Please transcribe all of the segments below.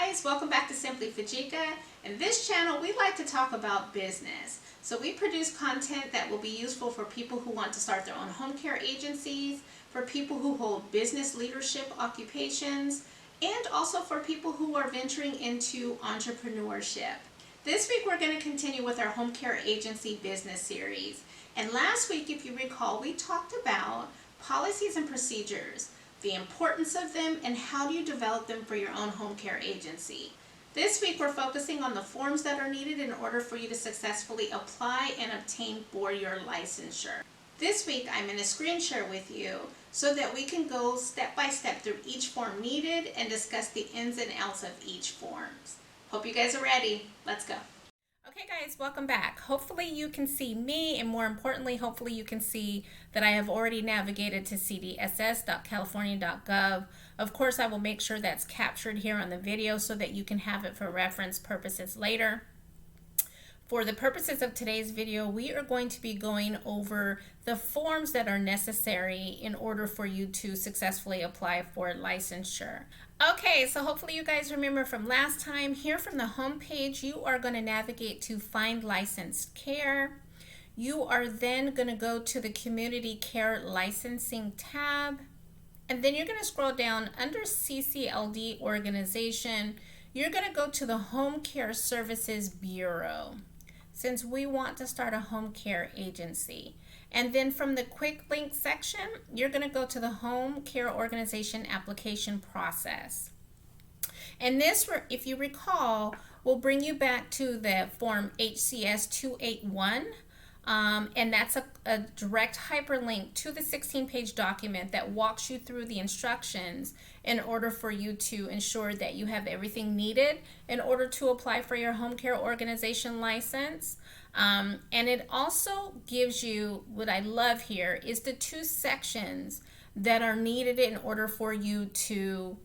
guys, welcome back to Simply Fujica. In this channel, we like to talk about business. So we produce content that will be useful for people who want to start their own home care agencies, for people who hold business leadership occupations, and also for people who are venturing into entrepreneurship. This week we're going to continue with our home care agency business series. And last week, if you recall, we talked about policies and procedures, the importance of them, and how do you develop them for your own home care agency. This week we're focusing on the forms that are needed in order for you to successfully apply and obtain for your licensure. This week I'm going to screen share with you so that we can go step by step through each form needed and discuss the ins and outs of each form. Hope you guys are ready. Let's go. Okay guys, welcome back. Hopefully you can see me, and more importantly, hopefully you can see that I have already navigated to cdss.california.gov. Of course, I will make sure that's captured here on the video so that you can have it for reference purposes later. For the purposes of today's video, we are going to be going over the forms that are necessary in order for you to successfully apply for licensure. Okay, so hopefully you guys remember from last time. Here from the home page, you are going to navigate to Find Licensed Care. You are then going to go to the Community Care Licensing tab. And then you're going to scroll down under CCLD Organization. You're going to go to the Home Care Services Bureau, since we want to start a home care agency. And then from the quick link section, you're going to go to the Home Care Organization application process. And this, if you recall, will bring you back to the form HCS 281. And that's a direct hyperlink to the 16-page document that walks you through the instructions in order for you to ensure that you have everything needed in order to apply for your home care organization license. And it also gives you, what I love here, is the two sections that are needed in order for you to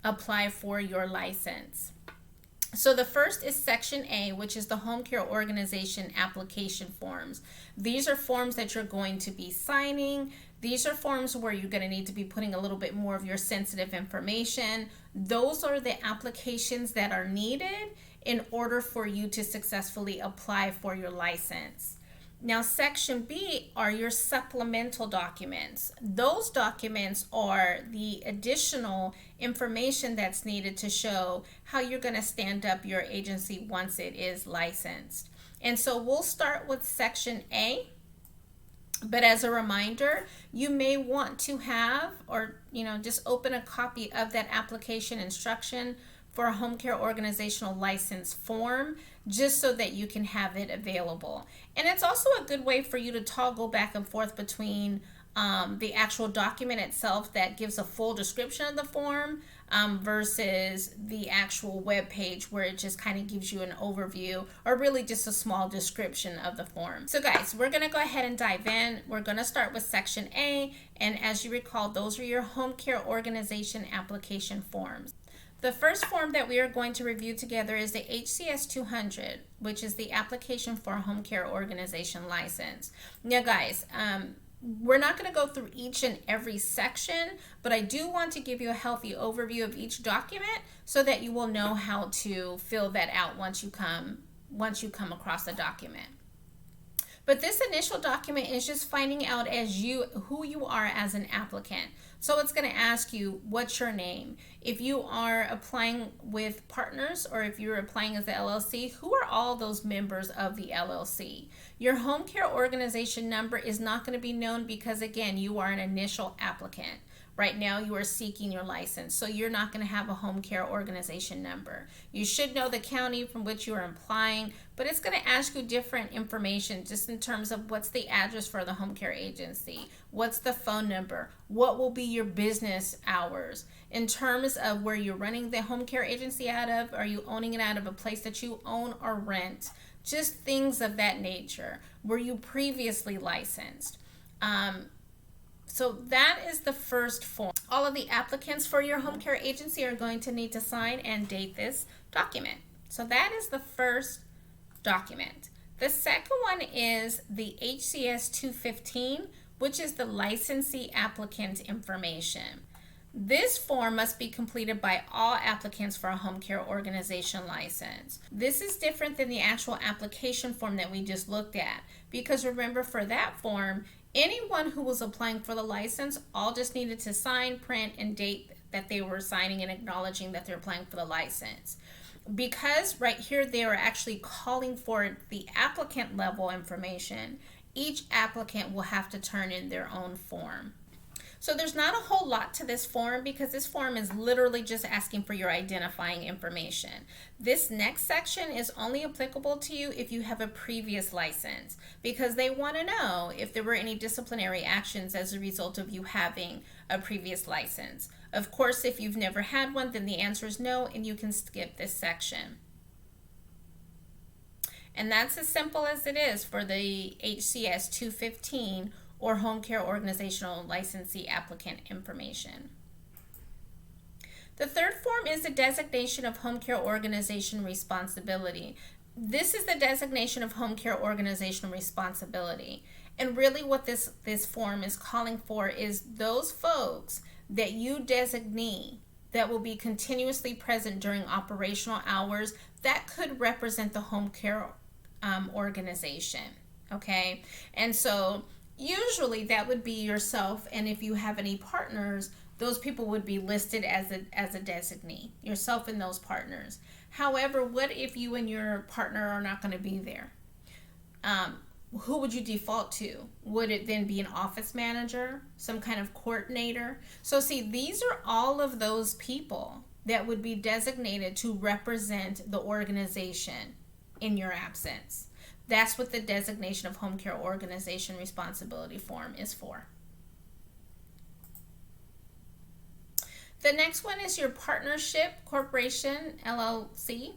apply for your license. So the first is Section A, which is the Home Care Organization application forms. These are forms that you're going to be signing. These are forms where you're going to need to be putting a little bit more of your sensitive information. Those are the applications that are needed in order for you to successfully apply for your license. Now, Section B are your supplemental documents. Those documents are the additional information that's needed to show how you're going to stand up your agency once it is licensed. And so we'll start with Section A. But as a reminder, you may want to have, or just open a copy of that application instruction for a home care organizational license form, just so that you can have it available. And it's also a good way for you to toggle back and forth between the actual document itself that gives a full description of the form versus the actual web page where it just kind of gives you an overview, or really just a small description of the form. So guys, we're going to go ahead and dive in. We're going to start with Section A, and as you recall, those are your home care organization application forms. The first form that we are going to review together is the HCS 200, which is the application for a home care organization license. Now guys, we're not going to go through each and every section, but I do want to give you a healthy overview of each document so that you will know how to fill that out once you come across the document. But this initial document is just finding out who you are as an applicant. So it's going to ask you, what's your name? If you are applying with partners, or if you're applying as the LLC, who are all those members of the LLC? Your home care organization number is not going to be known because, again, you are an initial applicant. Right now you are seeking your license, so you're not going to have a home care organization number. You should know the county from which you are applying, but it's going to ask you different information just in terms of what's the address for the home care agency, what's the phone number, what will be your business hours, in terms of where you're running the home care agency out of. Are you owning it out of a place that you own or rent? Just things of that nature. Were you previously licensed? So that is the first form. All of the applicants for your home care agency are going to need to sign and date this document. So that is the first document. The second one is the HCS 215, which is the licensee applicant information. This form must be completed by all applicants for a home care organization license. This is different than the actual application form that we just looked at, because remember, for that form, anyone who was applying for the license all just needed to sign, print, and date that they were signing and acknowledging that they're applying for the license. Because right here they are actually calling for the applicant level information, each applicant will have to turn in their own form. So there's not a whole lot to this form, because this form is literally just asking for your identifying information. This next section is only applicable to you if you have a previous license, because they want to know if there were any disciplinary actions as a result of you having a previous license. Of course, if you've never had one, then the answer is no, and you can skip this section. And that's as simple as it is for the HCS 215 or Home Care Organizational Licensee Applicant Information. The third form is the Designation of Home Care Organization Responsibility. This is the designation of home care organizational responsibility. And really what this form is calling for is those folks that you designate that will be continuously present during operational hours that could represent the home care organization. Okay, and so usually that would be yourself, and if you have any partners, those people would be listed as a designee, yourself and those partners. However, what if you and your partner are not going to be there? Who would you default to? Would it then be an office manager, some kind of coordinator? So see, these are all of those people that would be designated to represent the organization in your absence. That's what the Designation of Home Care Organization Responsibility form is for. The next one is your partnership, Corporation Llc.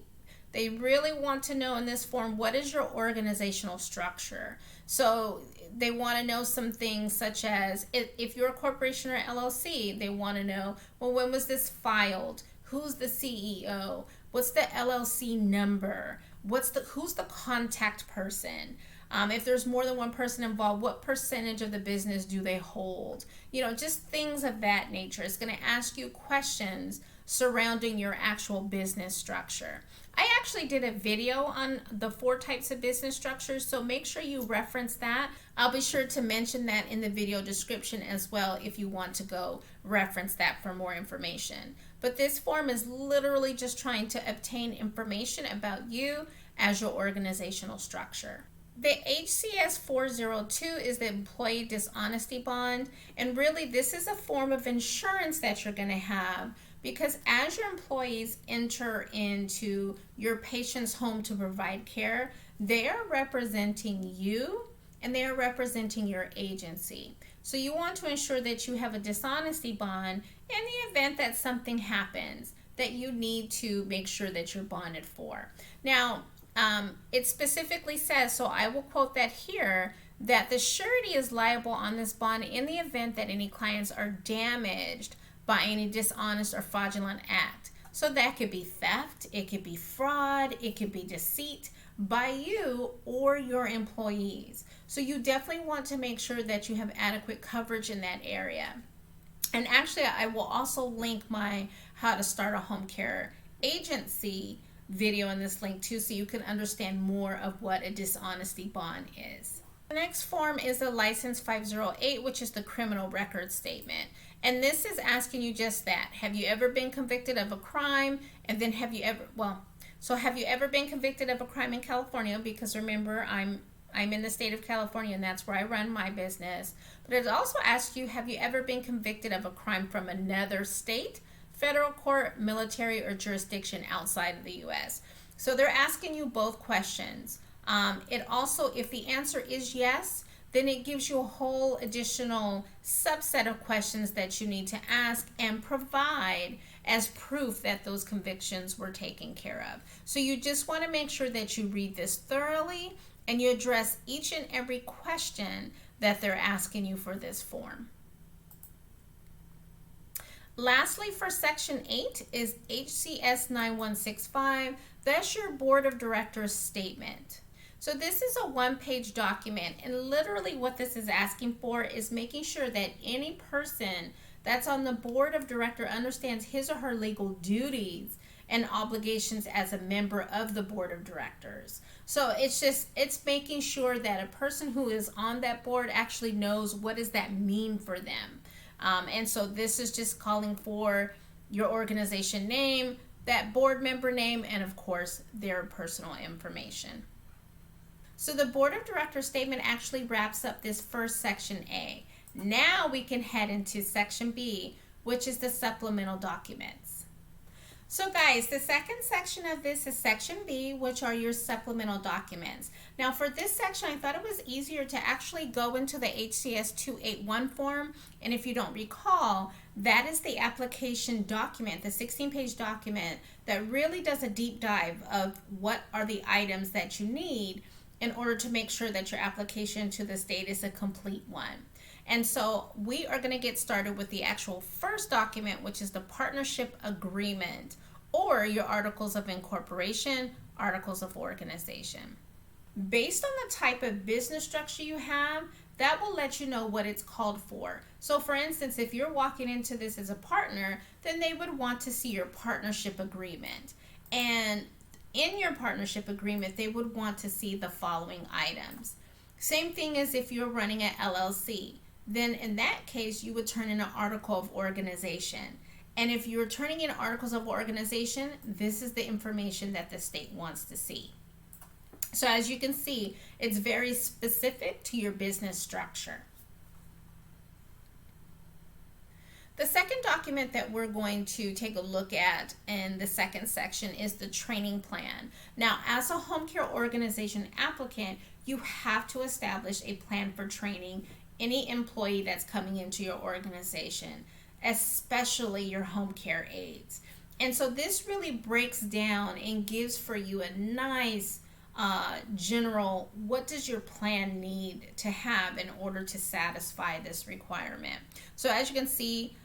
They really want to know in this form, what is your organizational structure? So they want to know some things such as, if you're a corporation or LLC, they want to know, well, when was this filed? Who's the CEO? What's the LLC number? Who's the contact person? If there's more than one person involved, what percentage of the business do they hold? You know, just things of that nature. It's going to ask you questions surrounding your actual business structure. I actually did a video on the 4 types of business structures, so make sure you reference that. I'll be sure to mention that in the video description as well if you want to go reference that for more information. But this form is literally just trying to obtain information about you as your organizational structure. The HCS 402 is the Employee Dishonesty Bond, and really this is a form of insurance that you're going to have, because as your employees enter into your patient's home to provide care, they are representing you and they are representing your agency. So you want to ensure that you have a dishonesty bond in the event that something happens that you need to make sure that you're bonded for. Now, it specifically says, so I will quote that here, that the surety is liable on this bond in the event that any clients are damaged by any dishonest or fraudulent act. So that could be theft, it could be fraud, it could be deceit by you or your employees. So you definitely want to make sure that you have adequate coverage in that area. And actually, I will also link my How to Start a Home Care Agency video in this link too, so you can understand more of what a dishonesty bond is. The next form is the License 508, which is the criminal record statement. And this is asking you just that. Have you ever been convicted of a crime? And then have you ever been convicted of a crime in California? Because remember, I'm in the state of California, and that's where I run my business. But it also asks you, have you ever been convicted of a crime from another state, federal court, military, or jurisdiction outside of the U.S.? So they're asking you both questions. It also, if the answer is yes, then it gives you a whole additional subset of questions that you need to ask and provide as proof that those convictions were taken care of. So you just want to make sure that you read this thoroughly and you address each and every question that they're asking you for this form. Lastly, for Section 8 is HCS 9165. That's your Board of Directors statement. So this is a one-page document, and literally what this is asking for is making sure that any person that's on the board of director understands his or her legal duties and obligations as a member of the board of directors. So it's making sure that a person who is on that board actually knows what does that mean for them. And so this is just calling for your organization name, that board member name, and of course their personal information. So the board of directors statement actually wraps up this first section A. Now we can head into section B, which is the supplemental documents. So guys, the second section of this is section B, which are your supplemental documents. Now for this section, I thought it was easier to actually go into the HCS 281 form. And if you don't recall, that is the application document, the 16-page document that really does a deep dive of what are the items that you need in order to make sure that your application to the state is a complete one. And so we are going to get started with the actual first document, which is the partnership agreement, or your articles of incorporation, articles of organization. Based on the type of business structure you have, that will let you know what it's called for. So for instance, if you're walking into this as a partner, then they would want to see your partnership agreement. And in your partnership agreement, they would want to see the following items. Same thing as if you're running an LLC. Then in that case, you would turn in an article of organization. And if you're turning in articles of organization, this is the information that the state wants to see. So as you can see, it's very specific to your business structure. The second document that we're going to take a look at in the second section is the training plan. Now, as a home care organization applicant, you have to establish a plan for training any employee that's coming into your organization, especially your home care aides. And so this really breaks down and gives for you a nice general, what does your plan need to have in order to satisfy this requirement? So as you can see,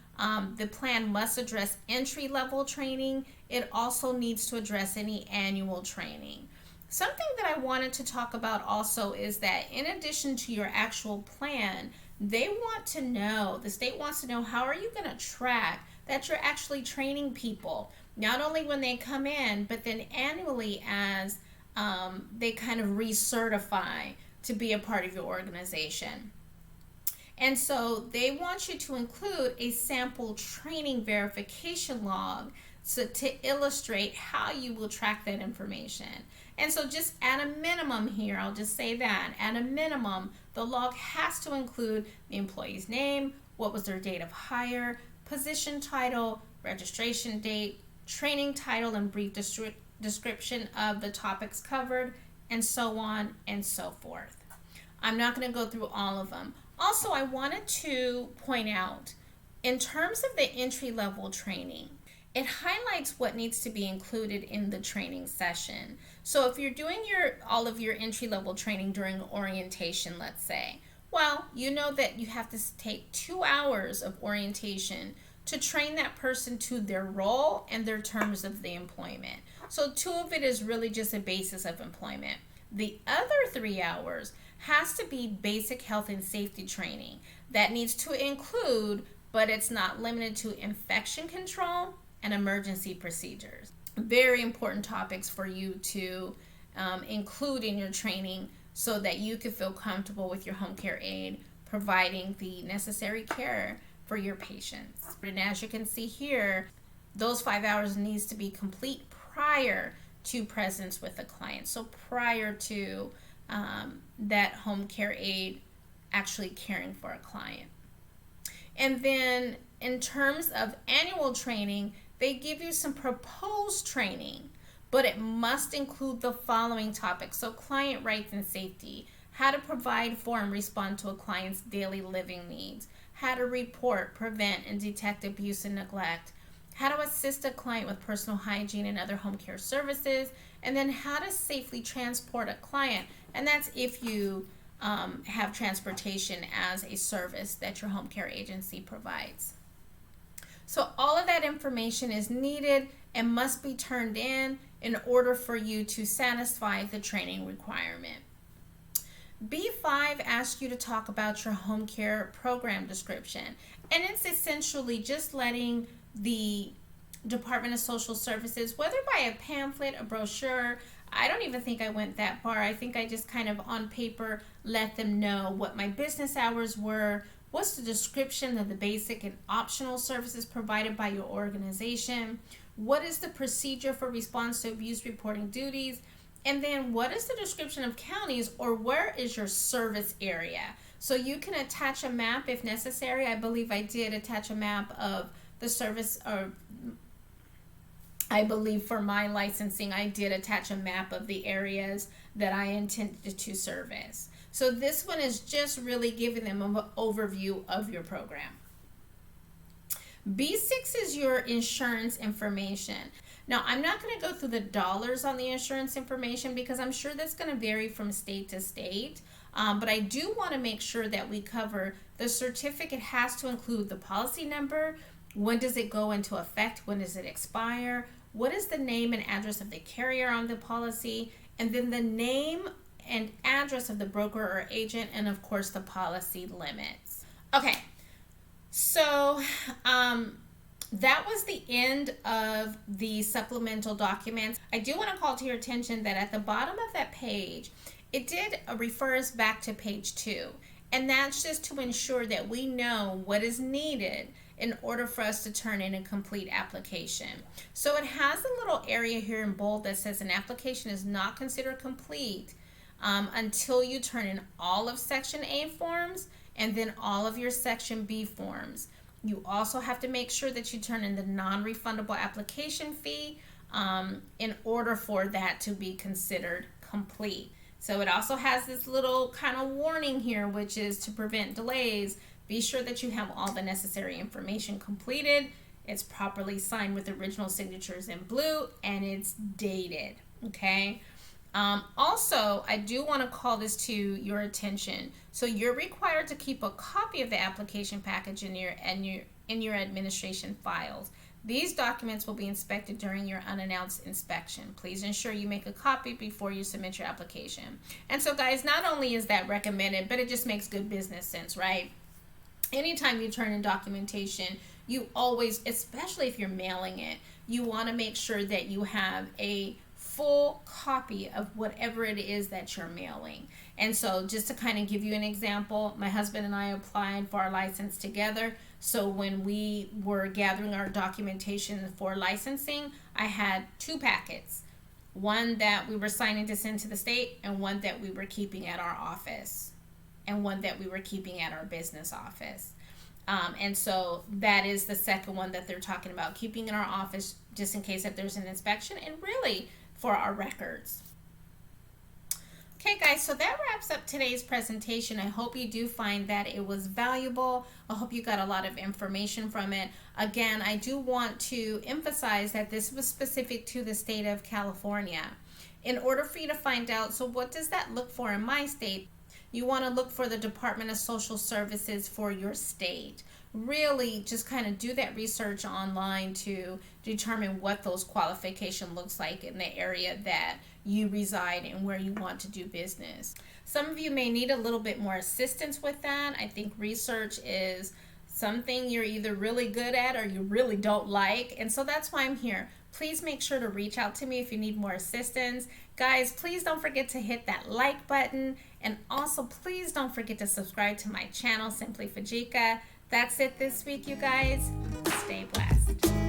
the plan must address entry-level training. It also needs to address any annual training. Something that I wanted to talk about also is that in addition to your actual plan, they want to know, the state wants to know, how are you going to track that you're actually training people, not only when they come in, but then annually as they kind of recertify to be a part of your organization. And so they want you to include a sample training verification log to illustrate how you will track that information. And so just at a minimum here, I'll just say that, at a minimum, the log has to include the employee's name, what was their date of hire, position title, registration date, training title, and brief description of the topics covered, and so on and so forth. I'm not going to go through all of them. Also, I wanted to point out, in terms of the entry-level training, it highlights what needs to be included in the training session. So if you're doing all of your entry-level training during orientation, let's say, well, you know that you have to take 2 hours of orientation to train that person to their role and their terms of the employment. So 2 of it is really just a basis of employment. The other 3 hours has to be basic health and safety training that needs to include, but it's not limited to, infection control and emergency procedures. Very important topics for you to include in your training so that you can feel comfortable with your home care aide providing the necessary care for your patients. And as you can see here, those 5 hours needs to be complete prior to presence with the client. So prior to that home care aide actually caring for a client. And then in terms of annual training, they give you some proposed training, but it must include the following topics. So client rights and safety, how to provide for and respond to a client's daily living needs, how to report, prevent, and detect abuse and neglect, how to assist a client with personal hygiene and other home care services, and then how to safely transport a client. And that's if you have transportation as a service that your home care agency provides. So all of that information is needed and must be turned in order for you to satisfy the training requirement. B5 asks you to talk about your home care program description, and it's essentially just letting the Department of Social Services, whether by a pamphlet, a brochure, I don't even think I went that far. I think I just kind of on paper let them know what my business hours were, what's the description of the basic and optional services provided by your organization, what is the procedure for response to abuse reporting duties, and then what is the description of counties, or where is your service area. So you can attach a map if necessary. I believe I did attach a map of the service, or I believe for my licensing, I did attach a map of the areas that I intended to service. So this one is just really giving them an overview of your program. B6 is your insurance information. Now, I'm not going to go through the dollars on the insurance information because I'm sure that's going to vary from state to state. But I do want to make sure that we cover the certificate has to include the policy number. When does it go into effect? When does it expire? What is the name and address of the carrier on the policy? And then the name and address of the broker or agent, and of course the policy limits. Okay, so that was the end of the supplemental documents. I do want to call to your attention that at the bottom of that page, it did refer us back to page 2. And that's just to ensure that we know what is needed in order for us to turn in a complete application. So it has a little area here in bold that says an application is not considered complete until you turn in all of Section A forms and then all of your Section B forms. You also have to make sure that you turn in the non-refundable application fee in order for that to be considered complete. So it also has this little kind of warning here, which is to prevent delays. Be sure that you have all the necessary information completed. It's properly signed with original signatures in blue, and it's dated, okay? Also, I do want to call this to your attention. So you're required to keep a copy of the application package in your administration files. These documents will be inspected during your unannounced inspection. Please ensure you make a copy before you submit your application. And so guys, not only is that recommended, but it just makes good business sense, right? Anytime you turn in documentation, you always, especially if you're mailing it, you want to make sure that you have a full copy of whatever it is that you're mailing. And so just to kind of give you an example, my husband and I applied for our license together. So when we were gathering our documentation for licensing, I had 2 packets. One that we were signing to send to the state, and one that we were keeping at our office, and one that we were keeping at our business office. And so that is the second one that they're talking about, keeping in our office just in case that there's an inspection, and really for our records. Okay guys, so that wraps up today's presentation. I hope you do find that it was valuable. I hope you got a lot of information from it. Again, I do want to emphasize that this was specific to the state of California. In order for you to find out, so what does that look for in my state? You want to look for the Department of Social Services for your state. Really just kind of do that research online to determine what those qualification looks like in the area that you reside and where you want to do business. Some of you may need a little bit more assistance with that. I think research is something you're either really good at or you really don't like, and so that's why I'm here. Please make sure to reach out to me if you need more assistance. Guys, please don't forget to hit that like button, and also please don't forget to subscribe to my channel, Simply Fujica. That's it this week, you guys. Stay blessed.